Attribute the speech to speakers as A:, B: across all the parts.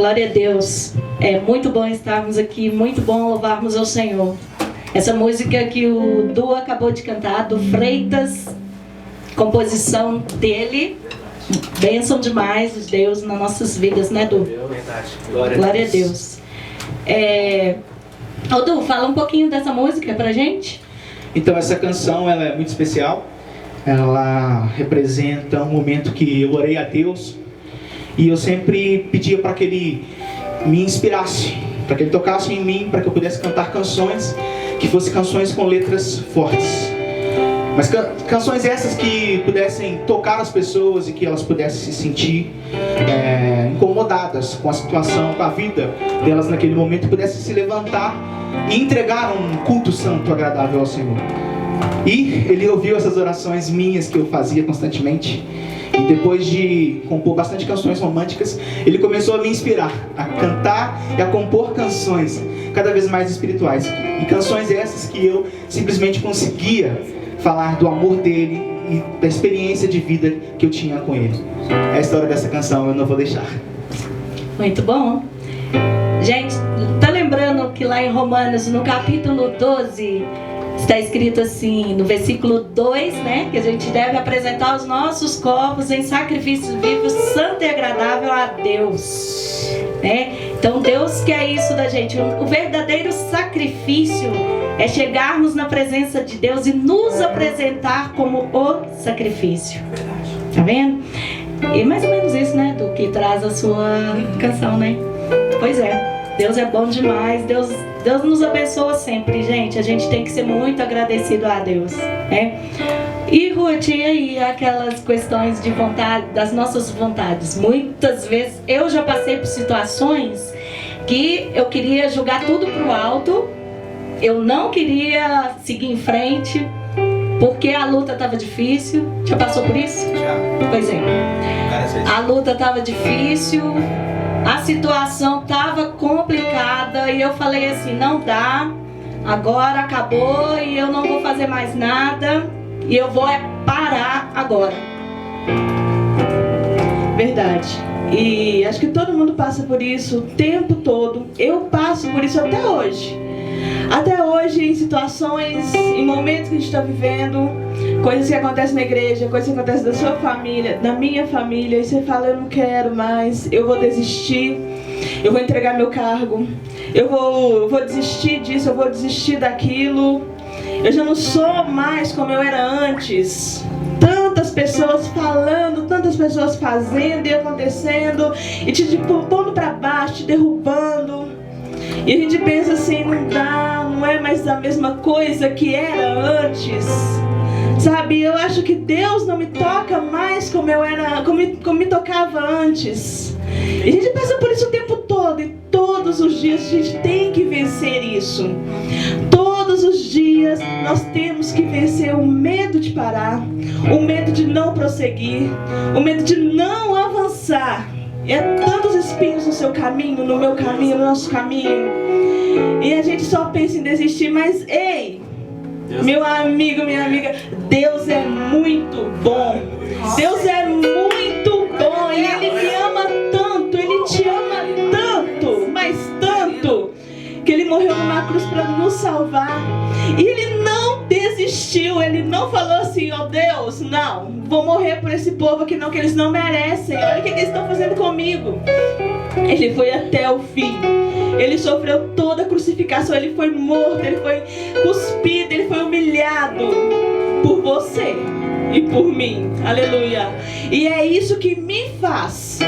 A: Glória a Deus. É muito bom estarmos aqui, muito bom louvarmos ao Senhor. Essa música que o Du acabou de cantar, do Freitas, composição dele, bênção demais de Deus nas nossas vidas, né, Du?
B: Verdade.
A: Glória a Deus. Ô Du, fala um pouquinho dessa música pra gente.
B: Então essa canção ela é muito especial. Ela representa um momento que eu orei a Deus e eu sempre pedia para que Ele me inspirasse, para que Ele tocasse em mim, para que eu pudesse cantar canções que fossem canções com letras fortes, mas canções essas que pudessem tocar as pessoas e que elas pudessem se sentir incomodadas com a situação, com a vida delas naquele momento, e pudessem se levantar e entregar um culto santo agradável ao Senhor. E Ele ouviu essas orações minhas que eu fazia constantemente. E depois de compor bastante canções românticas, Ele começou a me inspirar a cantar e a compor canções cada vez mais espirituais. E canções essas que eu simplesmente conseguia falar do amor dEle e da experiência de vida que eu tinha com Ele. É a história dessa canção, eu não vou deixar.
A: Muito bom. Gente, tá lembrando que lá em Romanos, no capítulo 12... está escrito assim, no versículo 2, né? Que a gente deve apresentar os nossos corpos em sacrifício vivo, santo e agradável a Deus, né? Então Deus quer isso da gente. O verdadeiro sacrifício é chegarmos na presença de Deus e nos apresentar como o sacrifício. Tá vendo? E mais ou menos isso, né? Do que traz a sua canção, né? Pois é. Deus é bom demais, Deus nos abençoa sempre, gente. A gente tem que ser muito agradecido a Deus, né? E Ruth, e aí aquelas questões de vontade, das nossas vontades? Muitas vezes eu já passei por situações que eu queria jogar tudo pro alto, eu não queria seguir em frente, porque a luta estava difícil. Já passou por isso?
B: Já.
A: Pois é. A luta estava difícil, a situação estava complicada e eu falei assim, não dá, agora acabou e eu não vou fazer mais nada e eu vou parar agora.
C: Verdade. E acho que todo mundo passa por isso o tempo todo. Eu passo por isso até hoje. Até hoje, em situações, em momentos que a gente está vivendo, coisas que acontecem na igreja, coisas que acontecem da sua família, da minha família, e você fala, eu não quero mais, eu vou desistir, eu vou entregar meu cargo, eu vou desistir disso, eu vou desistir daquilo, eu já não sou mais como eu era antes. Tantas pessoas falando, tantas pessoas fazendo e acontecendo, e te pondo para baixo, te derrubando. E a gente pensa assim, não dá, não é mais a mesma coisa que era antes. Sabe, eu acho que Deus não me toca mais como eu era, como me tocava antes. E a gente passa por isso o tempo todo, e todos os dias a gente tem que vencer isso. Todos os dias nós temos que vencer o medo de parar, o medo de não prosseguir, o medo de não avançar. E há tantos espinhos no seu caminho, no meu caminho, no nosso caminho. E a gente só pensa em desistir, mas ei, meu amigo, minha amiga, Deus é muito bom. Deus é muito bom. E Ele me ama tanto, Ele te ama tanto, mas tanto, que Ele morreu numa cruz para nos salvar. E Ele não desistiu, Ele não falou assim, ó Deus, não, vou morrer por esse povo aqui não, que eles não merecem, olha o que eles estão fazendo comigo. Ele foi até o fim, Ele sofreu toda a crucificação, Ele foi morto, Ele foi cuspido, Ele foi humilhado por você e por mim, aleluia. E é isso que me faz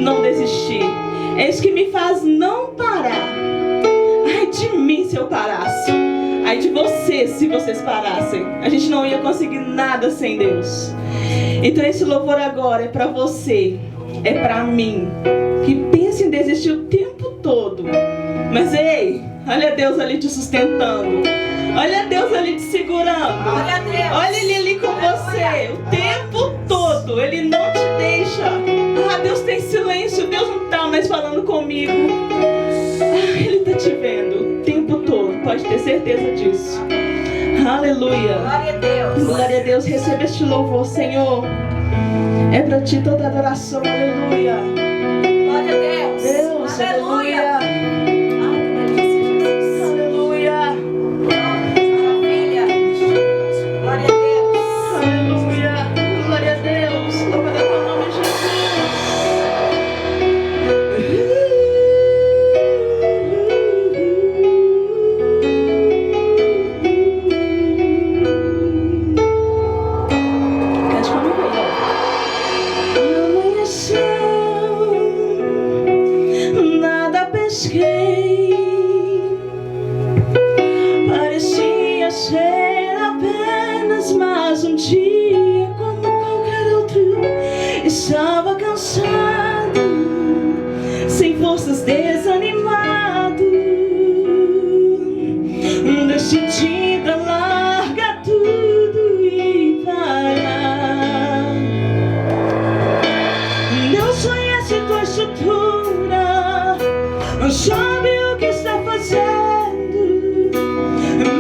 C: não desistir, é isso que me faz não parar. Ai de mim se eu parasse, ai de vocês se vocês parassem. A gente não ia conseguir nada sem Deus. Então esse louvor agora é pra você, é pra mim, que pensa em desistir o tempo todo. Mas ei, olha Deus ali te sustentando, olha Deus ali te segurando, olha Ele ali com você o tempo todo. Ele não te deixa. Ah, Deus tem silêncio, Deus não tá mais falando comigo. Ah, Ele tá te vendo o tempo todo, pode ter certeza disso. Aleluia.
D: Glória a Deus.
C: Glória a Deus. Receba este louvor, Senhor. É para ti toda adoração. Aleluia.
D: Glória a Deus.
C: Deus. Deus,
A: Aleluia.
C: aleluia.
A: Ai, que delícia, Jesus.
C: Aleluia.
A: Maravilha. Glória a Deus.
C: Aleluia. Glória a Deus. Louvado é teu nome, Jesus. Cante comigo aí. Amanheceu, nada pesquei. Parecia ser apenas mais um dia como qualquer outro. Estava cansado, sem forças, desanimado, decidida a largar tudo e parar. Deus conhece tua estrutura, sabe o que está fazendo.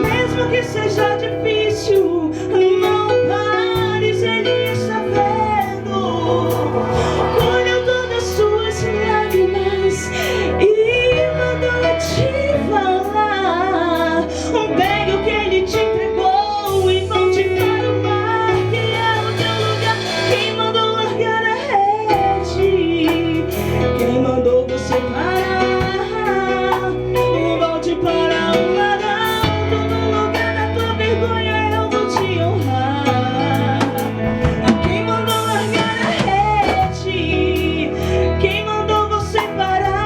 C: Mesmo que seja difícil, não pares, Ele está vendo. Colheu todas as suas lágrimas e mandou te falar. Pegue o que Ele te entregou e volte para o mar, que é o teu lugar. Quem mandou largar a rede? Quem mandou você parar? Volte para o mar alto, no lugar da tua vergonha eu vou te honrar. Quem mandou largar a rede? Quem mandou você parar?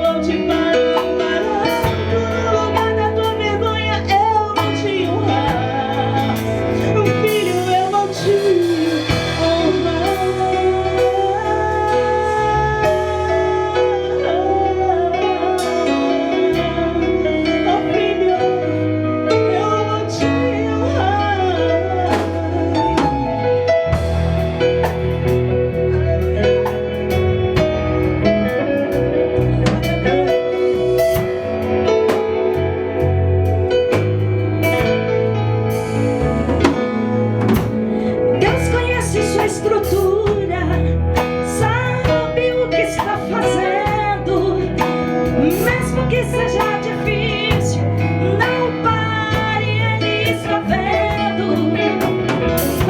C: Volte para o mar alto, no lugar da tua vergonha eu vou te honrar. Filho, eu vou te honrar. Oh, filho, eu vou te honrar.
A: Deus conhece sua estrutura, sabe o que está fazendo. Mesmo que seja difícil, não pare, Ele está vendo.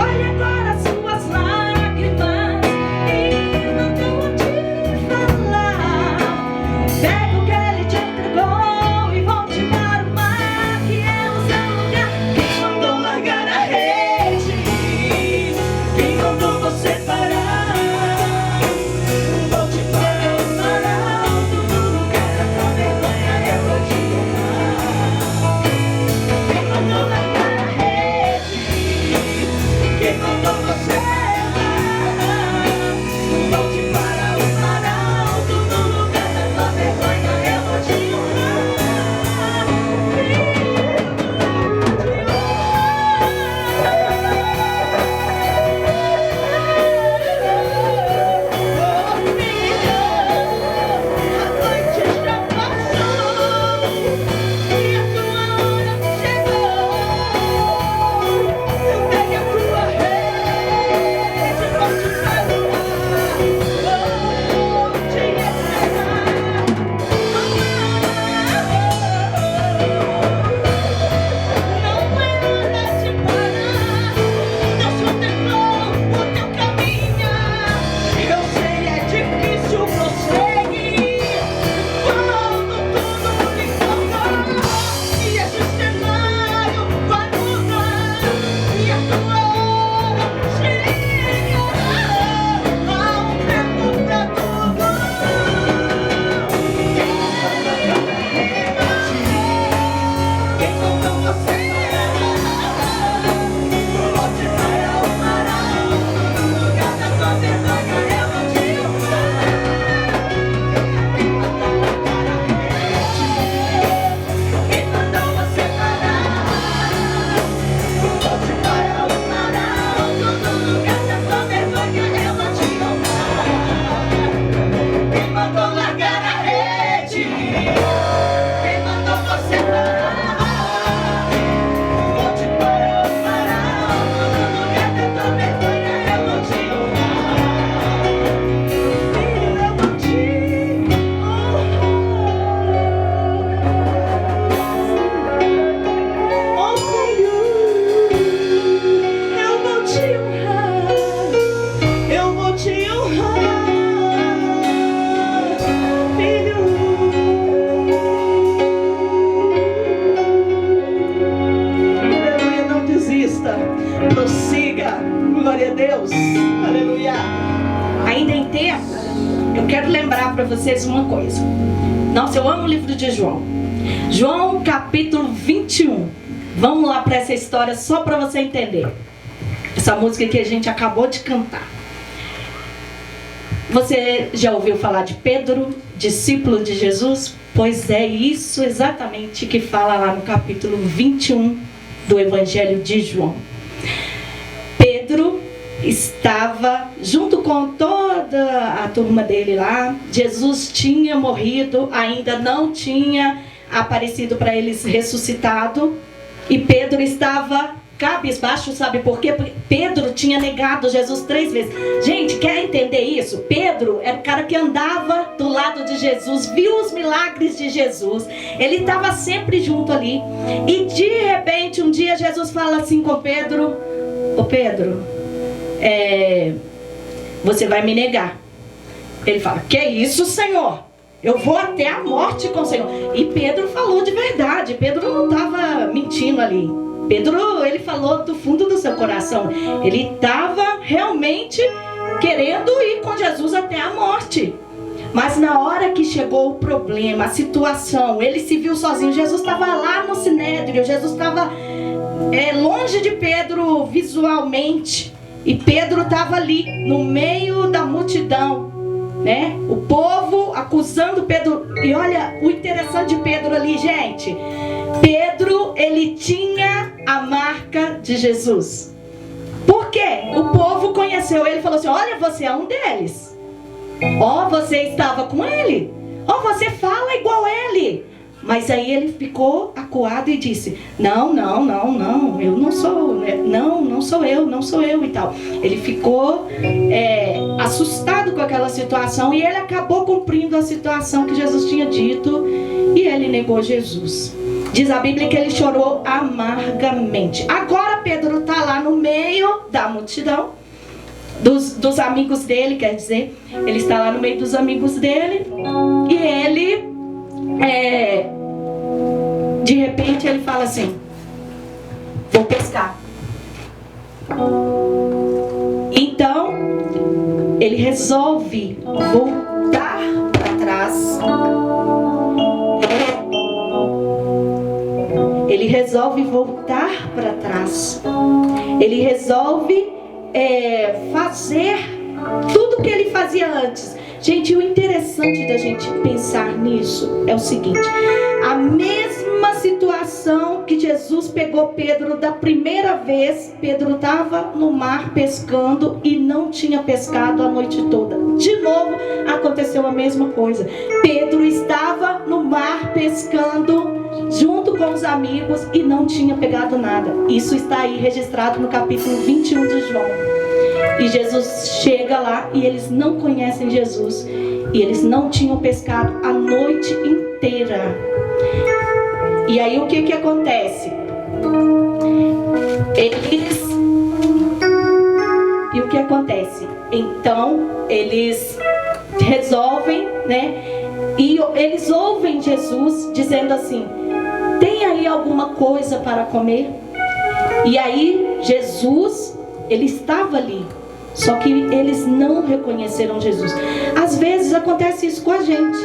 A: Olhe agora suas lágrimas e mandou te falar. Pega o que Ele te entregou e volte para o mar, que é o seu lugar. Quem mandou largar a rede? Quem mandou você parar? Volte para o mar alto, no lugar da tua vergonha eu vou te honrar. Quem mandou largar a rede? Quem mandou você parar? Volte para o mar alto, no lugar da tua vergonha eu vou te honrar.
C: Pegue a tua rede. Glória a Deus. Aleluia.
A: Ainda em tempo, eu quero lembrar para vocês uma coisa. Nossa, eu amo o livro de João. João capítulo 21. Vamos lá para essa história só para você entender. Essa música que a gente acabou de cantar. Você já ouviu falar de Pedro, discípulo de Jesus? Pois é isso exatamente que fala lá no capítulo 21 do Evangelho de João. Pedro estava junto com toda a turma dele lá. Jesus tinha morrido, ainda não tinha aparecido para eles ressuscitado. E Pedro estava cabisbaixo, sabe por quê? Porque Pedro tinha negado Jesus 3 vezes. Gente, quer entender isso? Pedro era o cara que andava do lado de Jesus, viu os milagres de Jesus. Ele estava sempre junto ali. E de repente, um dia Jesus fala assim com Pedro: ô Pedro, você vai me negar. Ele fala: que isso, Senhor? Eu vou até a morte com o Senhor. E Pedro falou de verdade. Pedro não estava mentindo ali. Pedro, ele falou do fundo do seu coração. Ele estava realmente querendo ir com Jesus até a morte. Mas na hora que chegou o problema, a situação, ele se viu sozinho. Jesus estava lá no Sinédrio. Jesus estava longe de Pedro visualmente. E Pedro estava ali no meio da multidão, né? O povo acusando Pedro. E olha o interessante de Pedro ali, gente. Pedro, ele tinha a marca de Jesus. Por quê? O povo conheceu ele e falou assim: olha, você é um deles. Ó, você estava com ele. Ó, você fala igual ele. Mas aí ele ficou acuado e disse: não, eu não sou, não sou eu e tal. Ele ficou assustado com aquela situação e ele acabou cumprindo a situação que Jesus tinha dito e ele negou Jesus. Diz a Bíblia que ele chorou amargamente. Agora Pedro está lá no meio da multidão, dos amigos dele, quer dizer, ele está lá no meio dos amigos dele e ele... de repente ele fala assim: vou pescar. Então ele resolve voltar para trás. Ele resolve voltar para trás. Ele resolve fazer tudo que ele fazia antes. Gente, o interessante da gente pensar nisso é o seguinte: a mesma situação que Jesus pegou Pedro da primeira vez, Pedro estava no mar pescando e não tinha pescado a noite toda. De novo aconteceu a mesma coisa. Pedro estava no mar pescando junto com os amigos e não tinha pegado nada. Isso está aí registrado no capítulo 21 de João. E Jesus chega lá e eles não conhecem Jesus. E eles não tinham pescado a noite inteira. E aí o que acontece? E o que acontece? Então eles resolvem, né? E eles ouvem Jesus dizendo assim: tem aí alguma coisa para comer? E aí Jesus, ele estava ali. Só que eles não reconheceram Jesus. Às vezes acontece isso com a gente.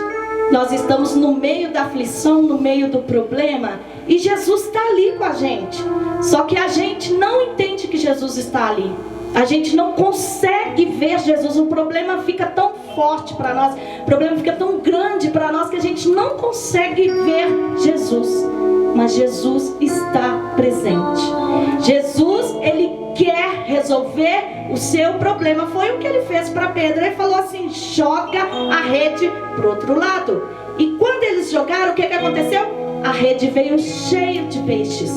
A: Nós estamos no meio da aflição, no meio do problema, e Jesus está ali com a gente. Só que a gente não entende que Jesus está ali. A gente não consegue ver Jesus. O problema fica tão forte para nós, o problema fica tão grande para nós que a gente não consegue ver Jesus. Mas Jesus está presente. Jesus, ele quer resolver o seu problema. Foi o que ele fez para Pedro. Ele falou assim: joga a rede para o outro lado. E quando eles jogaram, o que aconteceu? A rede veio cheia de peixes.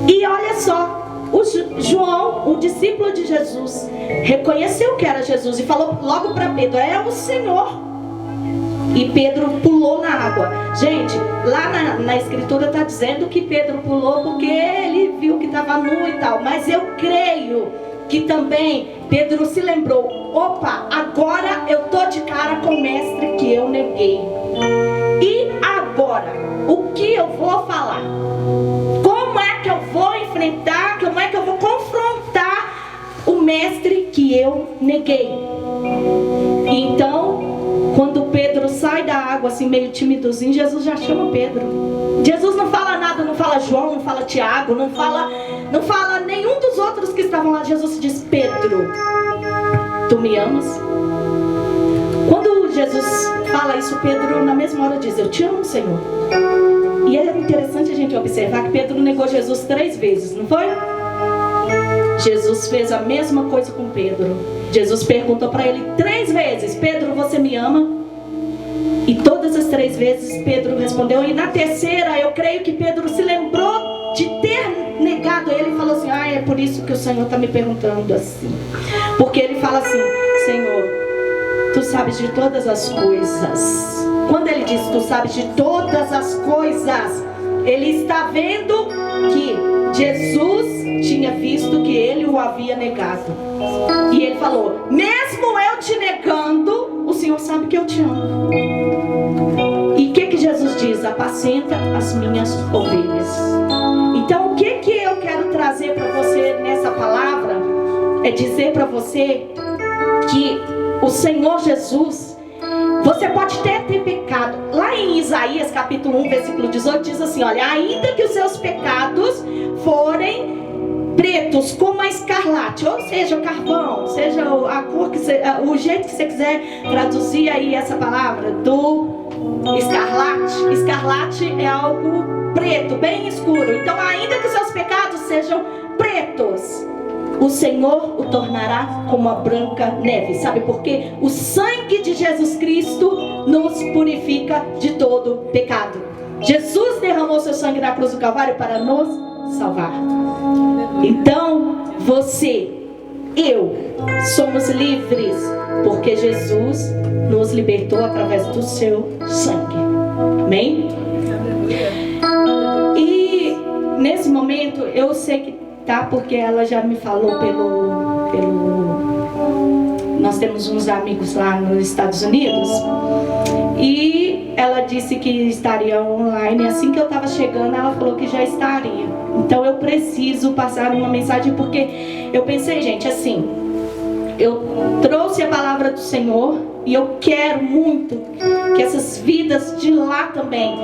A: E olha só, o João, o discípulo de Jesus, reconheceu que era Jesus e falou logo para Pedro: é o Senhor. E Pedro pulou na água. Gente, lá na escritura está dizendo que Pedro pulou porque ele viu que estava nu e tal. Mas eu creio que também Pedro se lembrou: opa, agora eu tô de cara com o mestre que eu neguei. E agora, o que eu vou falar? Como é que eu vou enfrentar? Como é que eu vou confrontar o mestre que eu neguei. Então, quando Pedro sai da água assim meio timidozinho, Jesus já chama Pedro. Jesus não fala nada, não fala João, não fala Tiago, não fala nenhum dos outros que estavam lá. Jesus diz: Pedro, tu me amas? Quando Jesus fala isso, Pedro na mesma hora diz: eu te amo, Senhor. E é interessante a gente observar que Pedro negou Jesus 3 vezes, não foi? Jesus fez a mesma coisa com Pedro. Jesus perguntou para ele 3 vezes: Pedro, você me ama? E todas as 3 vezes Pedro respondeu. E na terceira, eu creio que Pedro se lembrou de ter negado ele e falou assim: ah, é por isso que o Senhor está me perguntando assim. Porque ele fala assim: Senhor, tu sabes de todas as coisas. Quando ele diz tu sabes de todas as coisas, ele está vendo que Jesus tinha visto que ele o havia negado. E ele falou: mesmo eu te negando, o Senhor sabe que eu te amo. E o que Jesus diz? Apacenta as minhas ovelhas. Então o que eu quero trazer para você nessa palavra é dizer para você que o Senhor Jesus, você pode ter pecado. Lá em Isaías capítulo 1 versículo 18 diz assim: olha, ainda que os seus pecados forem pretos como a escarlate, ou seja, o carvão, seja a cor que você, o jeito que você quiser traduzir aí essa palavra do escarlate. Escarlate é algo preto, bem escuro. Então, ainda que os seus pecados sejam pretos, o Senhor o tornará como a branca neve. Sabe por quê? O sangue de Jesus Cristo nos purifica de todo pecado. Jesus derramou seu sangue na cruz do Calvário para nos salvar. Então, você, eu, somos livres, porque Jesus nos libertou através do seu sangue. Amém? E nesse momento, eu sei que tá, porque ela já me falou nós temos uns amigos lá nos Estados Unidos, e ela disse que estaria online. Assim que eu estava chegando, ela falou que já estaria. Então eu preciso passar uma mensagem, porque eu pensei, gente, assim, eu trouxe a palavra do Senhor e eu quero muito que essas vidas de lá também